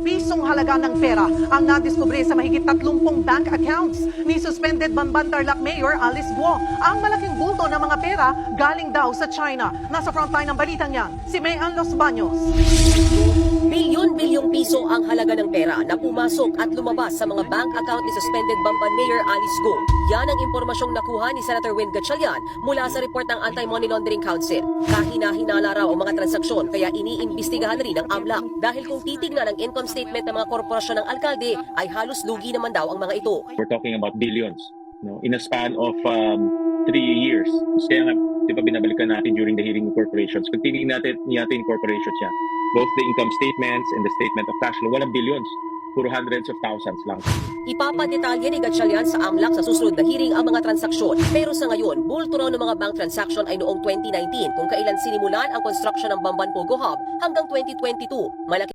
pisong halaga ng pera ang nadiskubre sa mahigit 30 bank accounts ni suspended Bamban Tarlac Mayor Alice Guo. Ang malaking bulto ng mga pera galing daw sa China. Nasa frontline ng balitang yan, si Mayan Los Baños. Bilyon-bilyong piso ang halaga ng pera na pumasok at lumabas sa mga bank account ni suspended Bamban Mayor Alice Guo. Yan ang impormasyong nakuha ni Senator Win Gatchalian mula sa report ng Anti-Money Laundering Council. Kahina-hinala raw ang mga transaksyon kaya iniimbestigahan rin ng AMLAC. Dahil kung titignan ang income statement ng mga korporasyon ng alkalde ay halos lugi naman daw ang mga ito. We're talking about billions, in a span of 3 years. Kaya nga, di ba binabalikan natin during the hearing of corporations. Kung tingin natin corporations niya, both the income statements and the statement of cash flow, walang billions. Puro hundreds of thousands lang. Ipapadetalye ni Gatchalian sa AMLAC sa susunod na hearing ang mga transaksyon. Pero sa ngayon, bulto raw ng mga bank transaction ay noong 2019 kung kailan sinimulan ang construction ng Bamban Pogo Hub hanggang 2022. Malaki